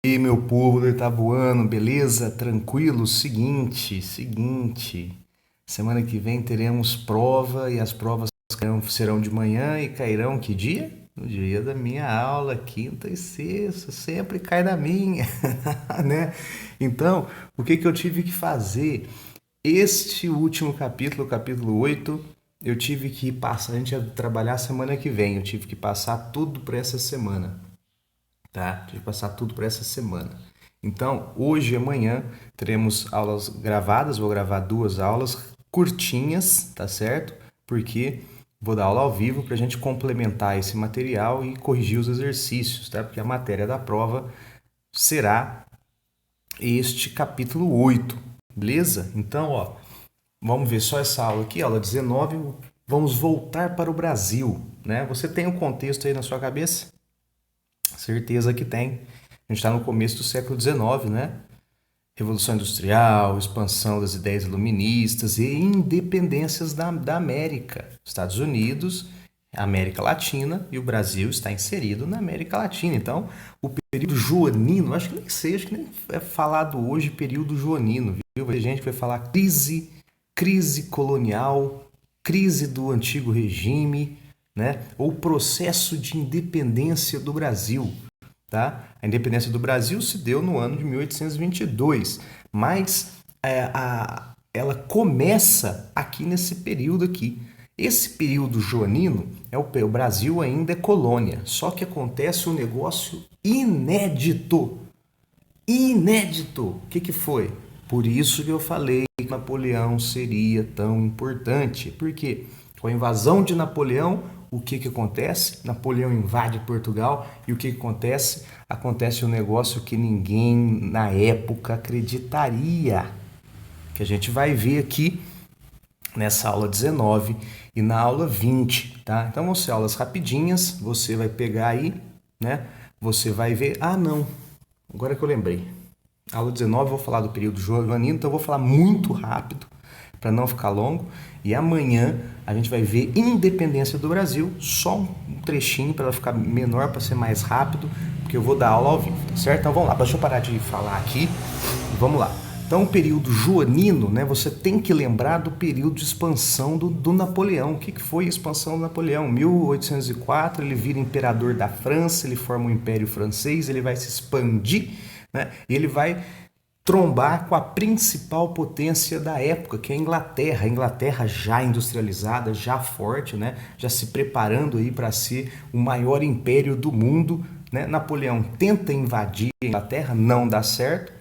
E aí, meu povo do Itabuano, beleza? Tranquilo? Seguinte, semana que vem teremos prova e as provas serão de manhã e cairão que dia? No dia da minha aula, quinta e sexta, sempre cai na minha, né? Então, o que eu tive que fazer? Este último capítulo, o capítulo 8, eu tive que passar, a gente ia trabalhar semana que vem, eu tive que passar tudo para essa semana, tá? Tive que passar tudo para essa semana. Então, hoje e amanhã teremos aulas gravadas, vou gravar duas aulas curtinhas, tá certo? Porque vou dar aula ao vivo para a gente complementar esse material e corrigir os exercícios, tá? Porque a matéria da prova será este capítulo 8, beleza? Então, ó, vamos ver só essa aula aqui, aula 19, vamos voltar para o Brasil, né? Você tem o contexto aí na sua cabeça? Certeza que tem. A gente está no começo do século XIX, né? Revolução Industrial, expansão das ideias iluministas e independências da América. Estados Unidos, América Latina e o Brasil está inserido na América Latina. Então, o período joanino, acho que nem sei, acho que nem é falado hoje período joanino, viu? Vai ter gente que vai falar crise colonial, crise do antigo regime, né? Ou processo de independência do Brasil. Tá? A independência do Brasil se deu no ano de 1822, mas ela começa aqui nesse período aqui. Esse período joanino, o Brasil ainda é colônia, só que acontece um negócio inédito. Inédito! O que foi? Por isso que eu falei que Napoleão seria tão importante. Porque com a invasão de Napoleão, o que acontece? Napoleão invade Portugal e o que acontece? Acontece um negócio que ninguém na época acreditaria. Que a gente vai ver aqui nessa aula 19 e na aula 20, tá? Então vão ser aulas rapidinhas, você vai pegar aí, né? Você vai ver, não, agora que eu lembrei. Aula 19 eu vou falar do período joanino, então eu vou falar muito rápido para não ficar longo. E amanhã a gente vai ver independência do Brasil, só um trechinho para ela ficar menor, para ser mais rápido, porque eu vou dar aula ao vivo, tá certo? Então vamos lá, deixa eu parar de falar aqui e vamos lá. Então, o período joanino, né, você tem que lembrar do período de expansão do Napoleão. O que foi a expansão do Napoleão? 1804, ele vira imperador da França, ele forma o Império Francês, ele vai se expandir, né, e ele vai trombar com a principal potência da época, que é a Inglaterra. A Inglaterra já industrializada, já forte, né, já se preparando aí para ser o maior império do mundo, né? Napoleão tenta invadir a Inglaterra, não dá certo.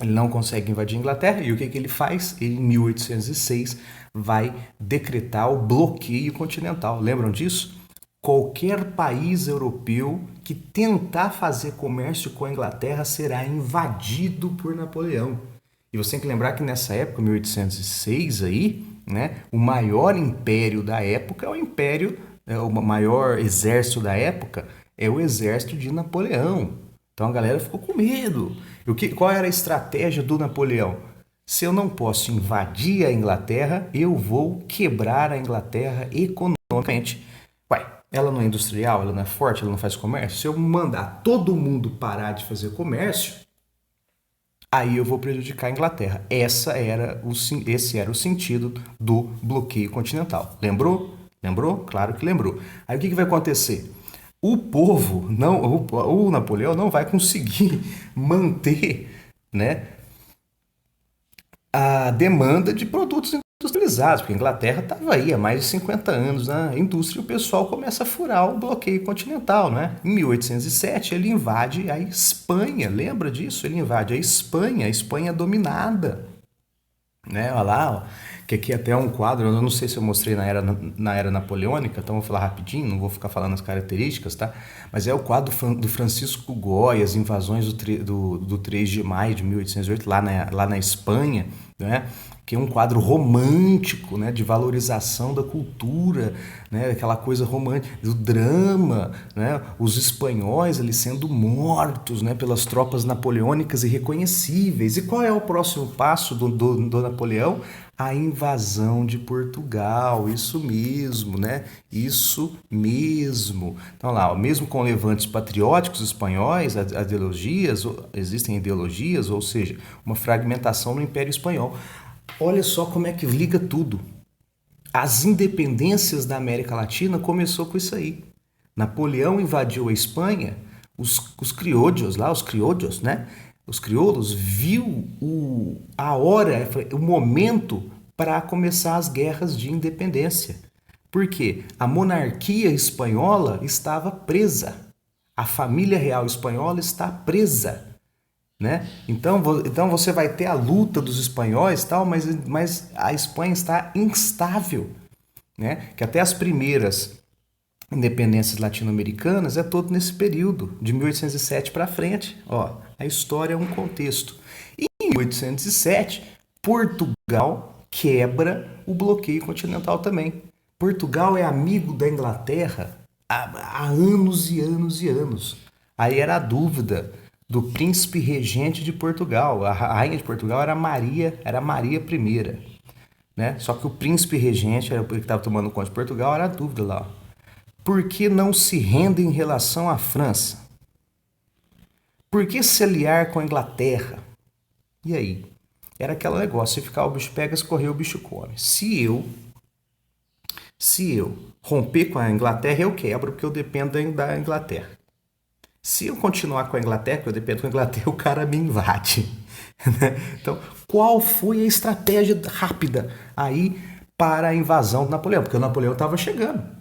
Ele não consegue invadir a Inglaterra e o que ele faz? Ele, em 1806, vai decretar o bloqueio continental. Lembram disso? Qualquer país europeu que tentar fazer comércio com a Inglaterra será invadido por Napoleão. E você tem que lembrar que nessa época, 1806, aí, né, o maior império da época é o império, o maior exército da época é o exército de Napoleão. Então a galera ficou com medo. Qual era a estratégia do Napoleão? Se eu não posso invadir a Inglaterra, eu vou quebrar a Inglaterra economicamente. Ué, ela não é industrial, ela não é forte, ela não faz comércio. Se eu mandar todo mundo parar de fazer comércio, aí eu vou prejudicar a Inglaterra. Esse era o sentido do bloqueio continental. Lembrou? Lembrou? Claro que lembrou. Aí o que vai acontecer? O povo, não, o Napoleão não vai conseguir manter, né, a demanda de produtos industrializados, porque a Inglaterra estava aí há mais de 50 anos na indústria e o pessoal começa a furar o bloqueio continental, né? Em 1807 ele invade a Espanha, lembra disso? Ele invade a Espanha dominada, né? Olha lá, ó, que aqui até é um quadro, eu não sei se eu mostrei na era napoleônica, então vou falar rapidinho, não vou ficar falando as características, tá? Mas é o quadro do Francisco Goya, as invasões do 3 de maio de 1808, lá na Espanha, né? Que é um quadro romântico, né? De valorização da cultura, né? Aquela coisa romântica, do drama, né? Os espanhóis ali sendo mortos, né? Pelas tropas napoleônicas irreconhecíveis. E qual é o próximo passo do Napoleão? A invasão de Portugal, isso mesmo, né? Isso mesmo. Então lá, mesmo com levantes patrióticos espanhóis, existem ideologias, ou seja, uma fragmentação no Império Espanhol. Olha só como é que liga tudo. As independências da América Latina começou com isso aí. Napoleão invadiu a Espanha, os criollos lá, os criollos, né? Os crioulos viu a hora, o momento para começar as guerras de independência. Por quê? A monarquia espanhola estava presa. A família real espanhola está presa, né? Então você vai ter a luta dos espanhóis, tal, mas a Espanha está instável, né? Que até as primeiras independências latino-americanas é todo nesse período, de 1807 para frente. Ó, a história é um contexto. E em 1807, Portugal quebra o bloqueio continental também. Portugal é amigo da Inglaterra há anos e anos e anos. Aí era a dúvida do príncipe regente de Portugal. A rainha de Portugal era Maria I, né? Só que o príncipe regente, era o que estava tomando conta de Portugal, era a dúvida lá. Por que não se rende em relação à França? Por que se aliar com a Inglaterra? E aí? Era aquele negócio, se ficar o bicho pega, se correr o bicho come. Se eu romper com a Inglaterra, eu quebro, porque eu dependo da Inglaterra. Se eu continuar com a Inglaterra, que eu dependo da Inglaterra, o cara me invade. Então, qual foi a estratégia rápida aí para a invasão do Napoleão? Porque o Napoleão estava chegando.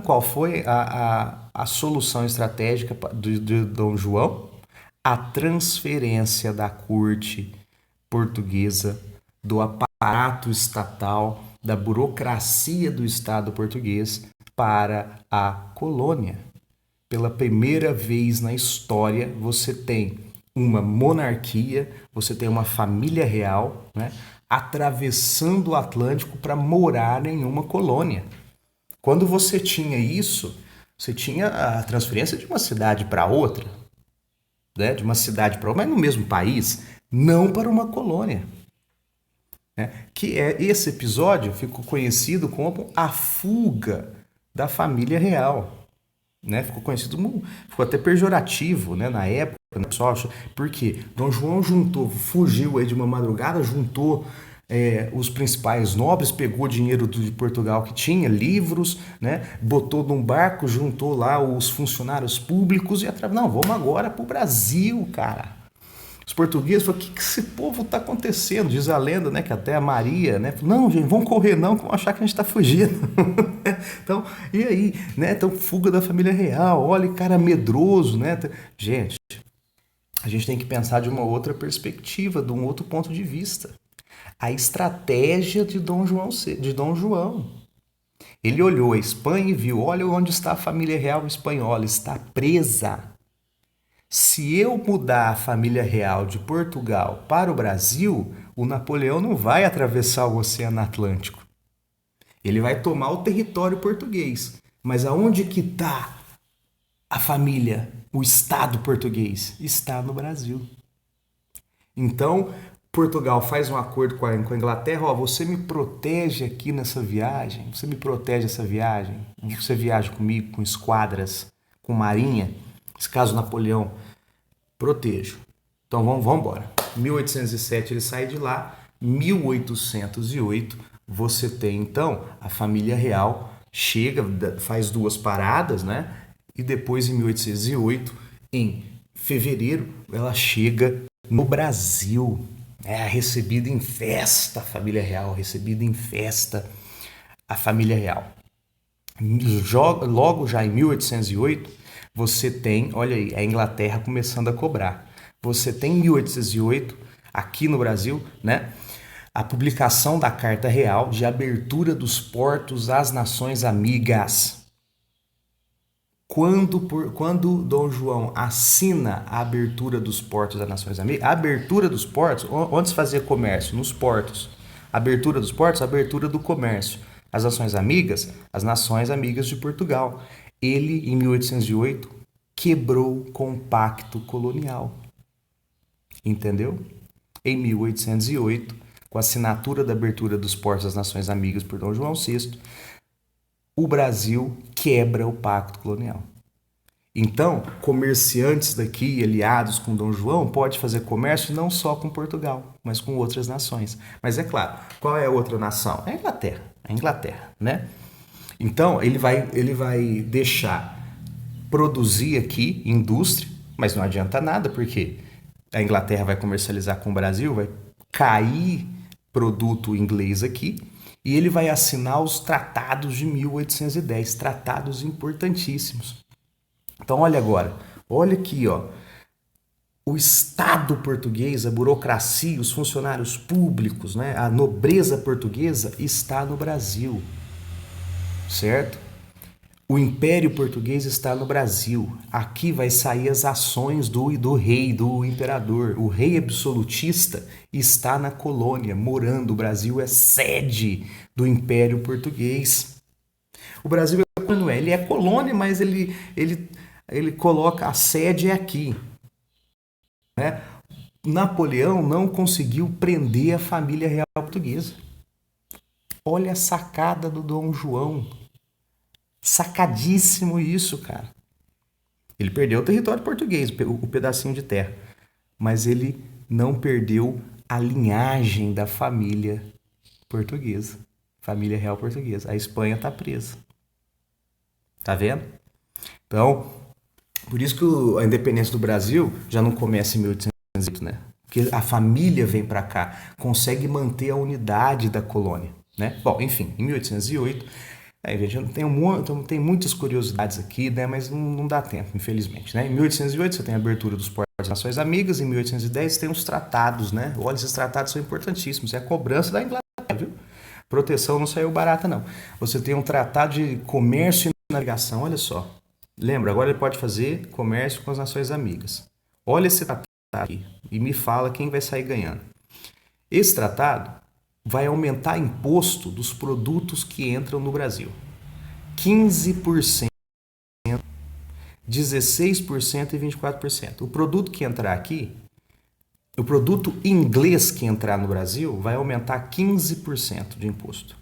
Qual foi a solução estratégica de Dom João? A transferência da corte portuguesa, do aparato estatal, da burocracia do Estado português para a colônia. Pela primeira vez na história, você tem uma monarquia, você tem uma família real, né, atravessando o Atlântico para morar em uma colônia. Quando você tinha isso, você tinha a transferência de uma cidade para outra, né, de uma cidade para outra, mas no mesmo país, não para uma colônia. Né? Que é esse episódio ficou conhecido como a fuga da família real. Né? Ficou até pejorativo, né? Na época, né? Porque Dom João fugiu aí de uma madrugada, juntou os principais nobres, pegou dinheiro de Portugal que tinha, livros, né? Botou num barco, juntou lá os funcionários públicos e não, vamos agora pro Brasil, cara. Os portugueses falaram, o que esse povo está acontecendo? Diz a lenda, né, que até a Maria, né, falou, não, gente, vamos correr não, que vão achar que a gente está fugindo. Então, e aí, né, então, fuga da família real, olha, cara medroso, né. Gente, a gente tem que pensar de uma outra perspectiva, de um outro ponto de vista. A estratégia de Dom João. Ele olhou a Espanha e viu, olha onde está a família real espanhola, está presa. Se eu mudar a família real de Portugal para o Brasil, o Napoleão não vai atravessar o Oceano Atlântico. Ele vai tomar o território português. Mas aonde que está a família, o Estado português? Está no Brasil. Então, Portugal faz um acordo com a Inglaterra, ó, você me protege aqui nessa viagem, você me protege essa viagem, você viaja comigo com esquadras, com marinha, nesse caso Napoleão, protejo. Então vamos embora. 1807 ele sai de lá, 1808 você tem então a família real, chega, faz duas paradas, né? E depois em 1808, em fevereiro, ela chega no Brasil. É recebida em festa a família real, recebida em festa a família real. Logo já em 1808, você tem, olha aí, a Inglaterra começando a cobrar. Você tem em 1808, aqui no Brasil, né, a publicação da Carta Real de abertura dos portos às nações amigas. Quando Dom João assina a abertura dos portos das Nações Amigas, a abertura dos portos, onde se fazia comércio? Nos portos. A abertura dos portos, a abertura do comércio. As Nações Amigas, as Nações Amigas de Portugal. Ele, em 1808, quebrou o compacto colonial. Entendeu? Em 1808, com a assinatura da abertura dos portos das Nações Amigas por Dom João VI, o Brasil quebra o pacto colonial. Então, comerciantes daqui, aliados com Dom João, pode fazer comércio não só com Portugal, mas com outras nações. Mas é claro, qual é a outra nação? É a Inglaterra. A Inglaterra, né? Então, ele vai deixar produzir aqui indústria, mas não adianta nada, porque a Inglaterra vai comercializar com o Brasil, vai cair produto inglês aqui, e ele vai assinar os tratados de 1810, tratados importantíssimos. Então olha agora, olha aqui, ó, o Estado português, a burocracia, os funcionários públicos, né, a nobreza portuguesa está no Brasil, certo? O Império Português está no Brasil. Aqui vai sair as ações do rei, do imperador. O rei absolutista está na colônia, morando. O Brasil é sede do Império Português. O Brasil não é, ele é colônia, mas ele coloca a sede aqui. Né? Napoleão não conseguiu prender a família real portuguesa. Olha a sacada do Dom João. Sacadíssimo isso, cara. Ele perdeu o território português, o pedacinho de terra, mas ele não perdeu a linhagem da família portuguesa, família real portuguesa. A Espanha tá presa. Tá vendo? Então, por isso que a independência do Brasil já não começa em 1808, né? Porque a família vem para cá, consegue manter a unidade da colônia, né? Bom, enfim, em 1808 gente, eu tem muitas curiosidades aqui, né, mas não dá tempo, infelizmente. Né? Em 1808 você tem a abertura dos portos das Nações Amigas, em 1810 tem os tratados, né? Olha, esses tratados são importantíssimos, é a cobrança da Inglaterra, viu? Proteção não saiu barata, não. Você tem um tratado de comércio e navegação, olha só. Lembra, agora ele pode fazer comércio com as Nações Amigas. Olha esse tratado aqui e me fala quem vai sair ganhando. Esse tratado vai aumentar imposto dos produtos que entram no Brasil. 15%, 16% e 24%. O produto que entrar aqui, o produto inglês que entrar no Brasil vai aumentar 15% de imposto.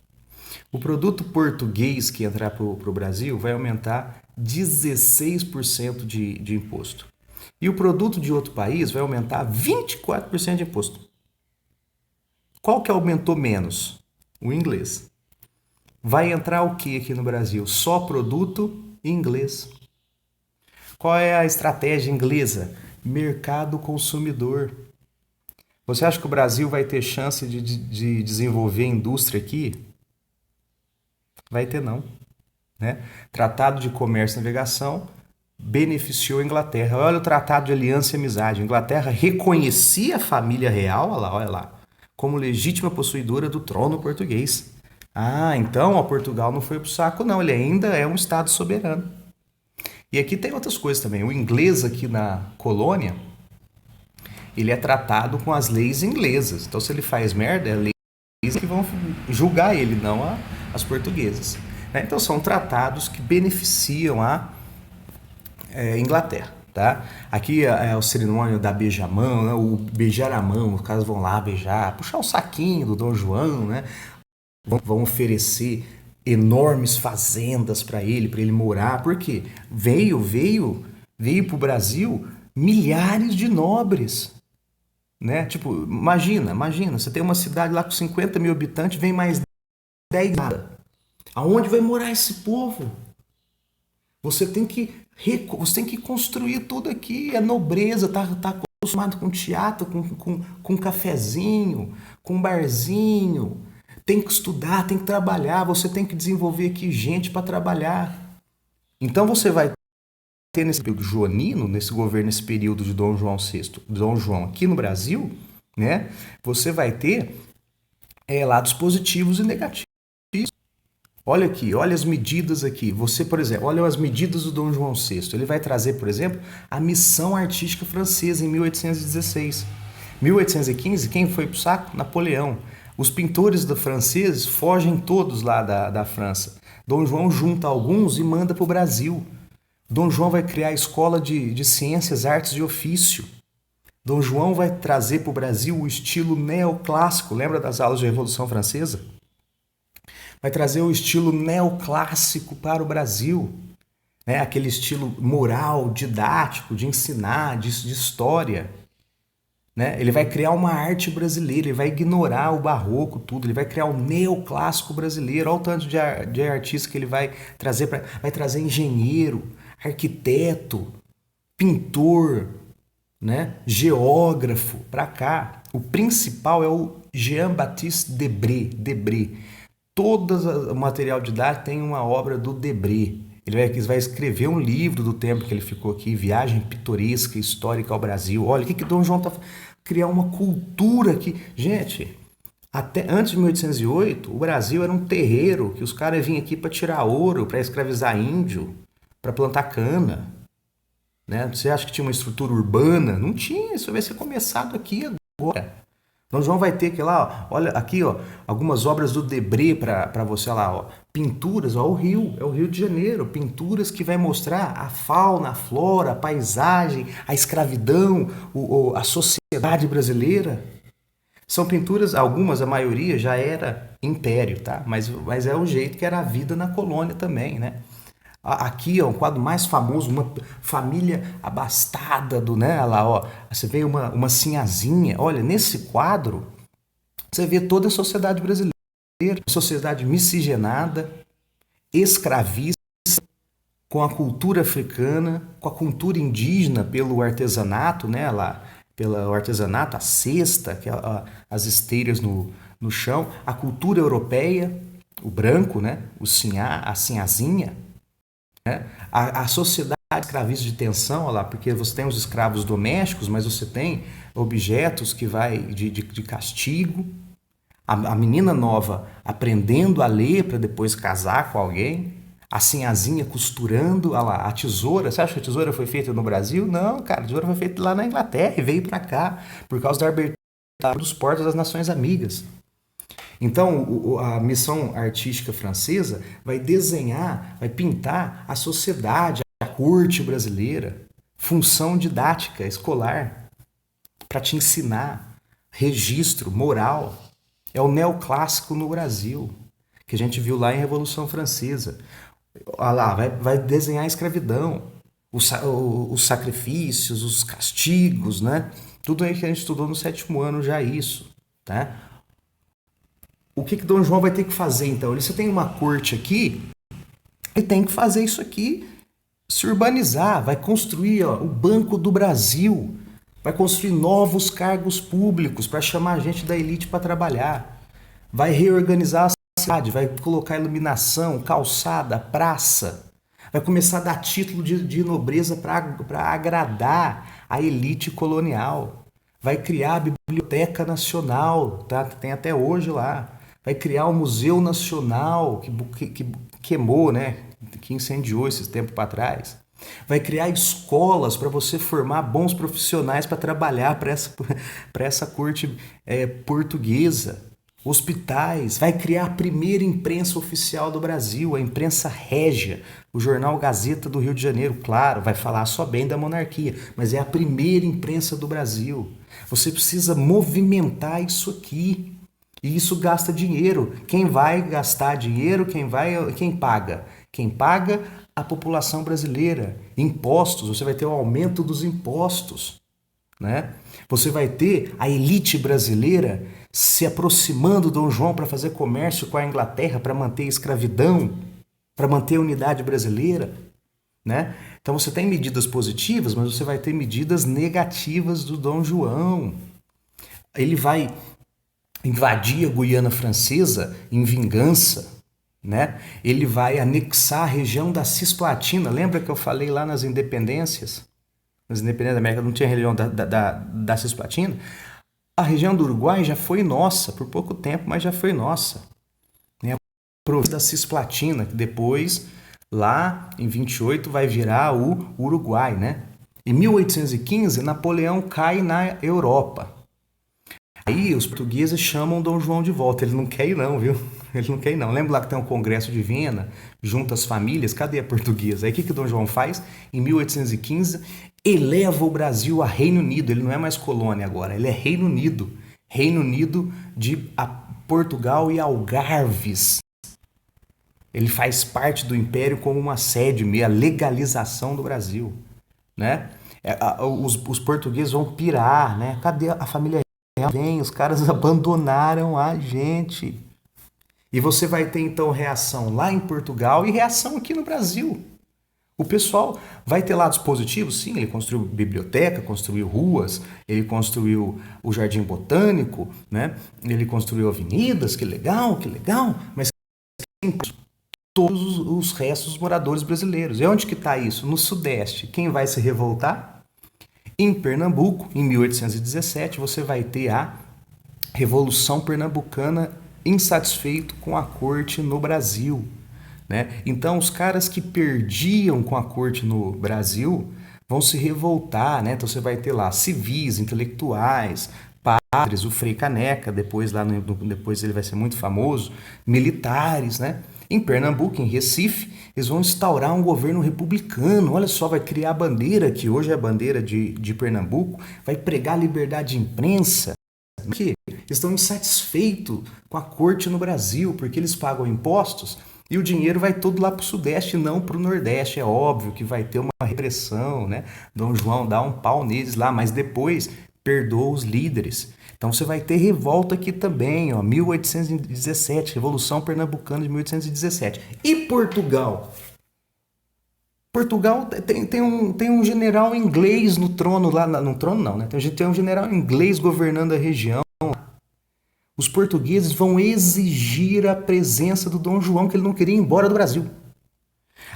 O produto português que entrar para o Brasil vai aumentar 16% de imposto. E o produto de outro país vai aumentar 24% de imposto. Qual que aumentou menos? O inglês. Vai entrar o que aqui no Brasil? Só produto inglês. Qual é a estratégia inglesa? Mercado consumidor. Você acha que o Brasil vai ter chance de desenvolver indústria aqui? Vai ter não. Né? Tratado de Comércio e Navegação beneficiou a Inglaterra. Olha o Tratado de Aliança e Amizade. A Inglaterra reconhecia a família real, olha lá, como legítima possuidora do trono português. Ah, então ó, Portugal não foi pro saco não, ele ainda é um estado soberano. E aqui tem outras coisas também. O inglês aqui na colônia, ele é tratado com as leis inglesas. Então se ele faz merda, é leis que vão julgar ele, não as portuguesas. Então são tratados que beneficiam a Inglaterra. Tá? Aqui é o cerimônio da beijamão, né? O beijar a mão, os caras vão lá beijar, puxar o saquinho do Dom João, né? Vão oferecer enormes fazendas para ele morar, porque veio para o Brasil milhares de nobres, né? Tipo, imagina, você tem uma cidade lá com 50 mil habitantes, vem mais 10 nada. Aonde vai morar esse povo? Você tem que construir tudo aqui, a nobreza tá acostumado com teatro, com cafezinho, com barzinho, tem que estudar, tem que trabalhar, você tem que desenvolver aqui gente para trabalhar. Então você vai ter nesse período joanino, nesse governo, nesse período de Dom João VI, Dom João aqui no Brasil, né? Você vai ter lados positivos e negativos. Olha aqui, olha as medidas aqui. Você, por exemplo, olha as medidas do Dom João VI. Ele vai trazer, por exemplo, a missão artística francesa em 1816. 1815, quem foi pro saco? Napoleão. Os pintores franceses fogem todos lá da França. Dom João junta alguns e manda para o Brasil. Dom João vai criar a escola de ciências, artes e ofício. Dom João vai trazer para o Brasil o estilo neoclássico. Lembra das aulas de Revolução Francesa? Vai trazer o estilo neoclássico para o Brasil, né? Aquele estilo moral, didático, de ensinar, de história. Né? Ele vai criar uma arte brasileira, ele vai ignorar o barroco, tudo, ele vai criar o neoclássico brasileiro. Olha o tanto de artista que ele vai trazer, vai trazer engenheiro, arquiteto, pintor, né? Geógrafo para cá. O principal é o Jean-Baptiste Debré. Todo o material didático tem uma obra do Debré. Ele vai escrever um livro do tempo que ele ficou aqui, Viagem Pitoresca Histórica ao Brasil. Olha, o que Dom João está criar uma cultura aqui. Gente, até antes de 1808, o Brasil era um terreiro que os caras vinham aqui para tirar ouro, para escravizar índio, para plantar cana. Né? Você acha que tinha uma estrutura urbana? Não tinha, isso vai ser começado aqui agora. Então João vai ter que lá, ó, olha aqui, ó, algumas obras do Debré para você lá, ó, pinturas, ó, é o Rio de Janeiro, pinturas que vai mostrar a fauna, a flora, a paisagem, a escravidão, a sociedade brasileira. São pinturas, algumas, a maioria já era império, tá? Mas é o jeito que era a vida na colônia também, né? Aqui, ó, um quadro mais famoso, uma família abastada do, né, lá, ó, você vê uma sinhazinha. Olha, nesse quadro você vê toda a sociedade brasileira, sociedade miscigenada, escravista, com a cultura africana, com a cultura indígena pelo artesanato, né, lá, pelo artesanato, a cesta, que as esteiras no chão, a cultura europeia, o branco, né, a sinhazinha. Né? A sociedade escravista de tensão, olha lá, porque você tem os escravos domésticos, mas você tem objetos que vai de castigo. A menina nova aprendendo a ler para depois casar com alguém. A sinhazinha costurando, olha lá, a tesoura. Você acha que a tesoura foi feita no Brasil? Não, cara, a tesoura foi feita lá na Inglaterra e veio para cá por causa da abertura dos portos das Nações Amigas. Então, a missão artística francesa vai desenhar, vai pintar a sociedade, a corte brasileira, função didática, escolar, para te ensinar, registro, moral. É o neoclássico no Brasil, que a gente viu lá em Revolução Francesa. Olha lá, vai desenhar a escravidão, os sacrifícios, os castigos, né? Tudo aí que a gente estudou no 7º ano já isso, tá? O que Dom João vai ter que fazer, então? Você tem uma corte aqui, ele tem que fazer isso aqui, se urbanizar, vai construir, ó, o Banco do Brasil, vai construir novos cargos públicos para chamar a gente da elite para trabalhar, vai reorganizar a cidade, vai colocar iluminação, calçada, praça, vai começar a dar título de nobreza para agradar a elite colonial, vai criar a Biblioteca Nacional, tá? Tem até hoje lá. Vai criar o Museu Nacional, que queimou, né? Que incendiou esses tempos para trás. Vai criar escolas para você formar bons profissionais para trabalhar para essa corte portuguesa. Hospitais. Vai criar a primeira imprensa oficial do Brasil, a imprensa régia, o jornal Gazeta do Rio de Janeiro. Claro, vai falar só bem da monarquia, mas é a primeira imprensa do Brasil. Você precisa movimentar isso aqui. E isso gasta dinheiro. Quem vai gastar dinheiro? Quem paga? Quem paga? A população brasileira. Impostos, você vai ter o aumento dos impostos, né? Você vai ter a elite brasileira se aproximando do Dom João para fazer comércio com a Inglaterra, para manter a escravidão, para manter a unidade brasileira, né? Então você tem medidas positivas, mas você vai ter medidas negativas do Dom João. Ele vai invadir a Guiana Francesa em vingança, né? Ele vai anexar a região da Cisplatina. Lembra que eu falei lá nas independências? Nas independências da América não tinha região da Cisplatina? A região do Uruguai já foi nossa, por pouco tempo, mas já foi nossa. província da Cisplatina, que depois, lá em 28, vai virar o Uruguai, né? Em 1815, Napoleão cai na Europa. Aí os portugueses chamam Dom João de volta. Ele não quer ir não, viu? Ele não quer ir não. Lembra lá que tem um congresso de Viena, junta as famílias? Cadê a portuguesa? Aí o que Dom João faz? Em 1815, eleva o Brasil a Reino Unido. Ele não é mais colônia agora, ele é Reino Unido. Reino Unido de Portugal e Algarves. Ele faz parte do Império como uma sede, a legalização do Brasil, né? Os portugueses vão pirar, né? Cadê a família real? Vem, os caras abandonaram a gente. E você vai ter então reação lá em Portugal e reação aqui no Brasil. O pessoal vai ter lados positivos? Sim, ele construiu biblioteca, construiu ruas, ele construiu o Jardim Botânico, né? Ele construiu avenidas, que legal, mas todos os restos dos moradores brasileiros. E onde que está isso? No Sudeste. Quem vai se revoltar? Em Pernambuco, em 1817, você vai ter a Revolução Pernambucana, insatisfeito com a corte no Brasil, né? Então, os caras que perdiam com a corte no Brasil vão se revoltar, né? Então, você vai ter lá civis, intelectuais, padres, o Frei Caneca, depois ele vai ser muito famoso, militares, né? Em Pernambuco, em Recife, eles vão instaurar um governo republicano. Olha só, vai criar a bandeira, que hoje é a bandeira de Pernambuco, vai pregar a liberdade de imprensa. Por quê? Eles estão insatisfeitos com a corte no Brasil, porque eles pagam impostos e o dinheiro vai todo lá para o Sudeste e não para o Nordeste. É óbvio que vai ter uma repressão, né? Dom João dá um pau neles lá, mas depois perdoa os líderes. Então você vai ter revolta aqui também, ó, 1817, Revolução Pernambucana de 1817. E Portugal? Portugal tem um general inglês no trono lá, no trono não, né? Tem um general inglês governando a região. Os portugueses vão exigir a presença do Dom João, que ele não queria ir embora do Brasil.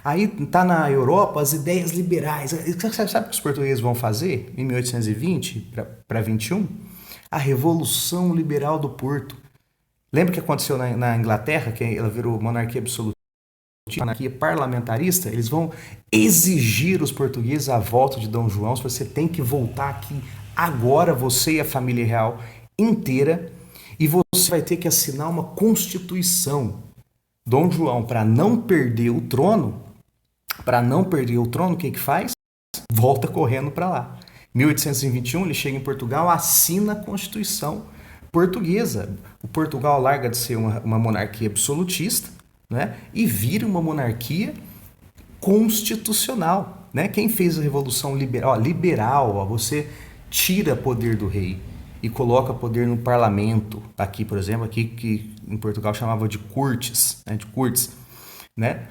Aí tá na Europa as ideias liberais. Sabe o que os portugueses vão fazer em 1820 para 21? A Revolução Liberal do Porto. Lembra o que aconteceu na Inglaterra, que ela virou monarquia absoluta, monarquia parlamentarista? Eles vão exigir os portugueses a volta de Dom João. Você tem que voltar aqui agora, você e a família real inteira, e você vai ter que assinar uma constituição. Dom João, para não perder o trono, o que faz? Volta correndo para lá. 1821, ele chega em Portugal, assina a Constituição portuguesa. O Portugal larga de ser uma monarquia absolutista, né, e vira uma monarquia constitucional, né? Quem fez a Revolução Liberal, você tira poder do rei e coloca poder no parlamento. Aqui, por exemplo, aqui que em Portugal chamava de cortes, né?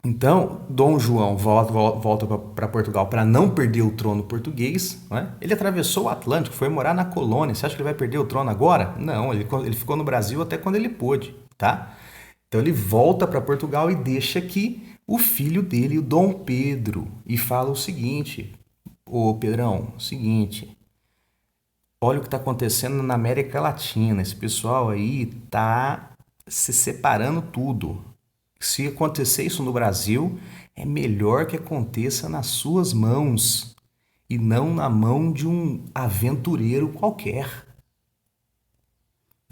Então, Dom João volta para Portugal para não perder o trono português, né? Ele atravessou o Atlântico, foi morar na colônia. Você acha que ele vai perder o trono agora? Não, ele ficou no Brasil até quando ele pôde, tá? Então ele volta para Portugal e deixa aqui o filho dele, o Dom Pedro, e fala o seguinte: ô Pedrão, seguinte, olha o que está acontecendo na América Latina, esse pessoal aí tá se separando tudo. Se acontecer isso no Brasil, é melhor que aconteça nas suas mãos e não na mão de um aventureiro qualquer,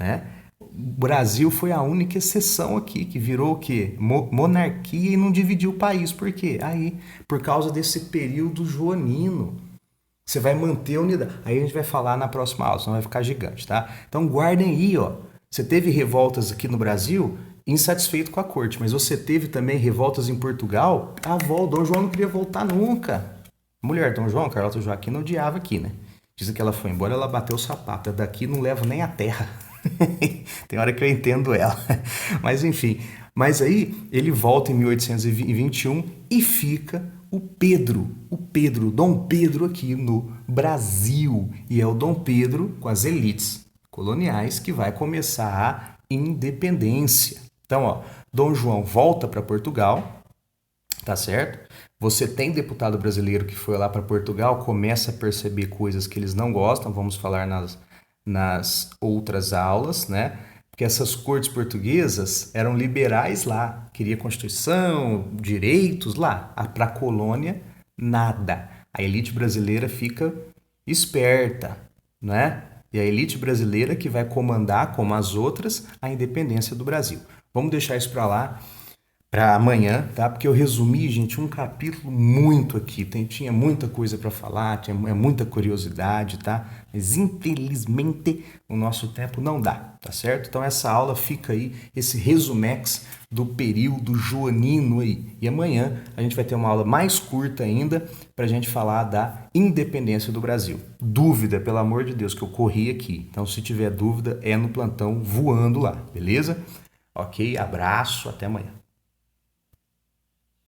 né? O Brasil foi a única exceção aqui que virou o quê? Monarquia e não dividiu o país. Por quê? Aí, por causa desse período joanino. Você vai manter a unidade. Aí a gente vai falar na próxima aula, senão vai ficar gigante, tá? Então guardem aí, ó. Você teve revoltas aqui no Brasil, insatisfeito com a corte, mas você teve também revoltas em Portugal. A avó, Dom João não queria voltar nunca. A mulher Dom João, Carlota Joaquina, odiava aqui, né? Dizem que ela foi embora, ela bateu o sapato. Daqui não levo nem a terra. Tem hora que eu entendo ela. Mas enfim. Mas aí ele volta em 1821 e fica o Dom Pedro aqui no Brasil. E é o Dom Pedro com as elites coloniais que vai começar a independência. Então, ó, Dom João volta para Portugal, tá certo? Você tem deputado brasileiro que foi lá para Portugal, começa a perceber coisas que eles não gostam, vamos falar nas outras aulas, né? Porque essas cortes portuguesas eram liberais lá, queria Constituição, direitos lá. Para a colônia, nada. A elite brasileira fica esperta, né? E a elite brasileira que vai comandar, como as outras, a independência do Brasil. Vamos deixar isso para lá, para amanhã, tá? Porque eu resumi, gente, um capítulo muito aqui. Tinha muita coisa para falar, tinha muita curiosidade, tá? Mas infelizmente o nosso tempo não dá, tá certo? Então essa aula fica aí, esse resumex do período joanino aí. E amanhã a gente vai ter uma aula mais curta ainda para a gente falar da independência do Brasil. Dúvida, pelo amor de Deus, que eu corri aqui. Então se tiver dúvida, é no plantão voando lá, beleza? Ok, abraço, até amanhã.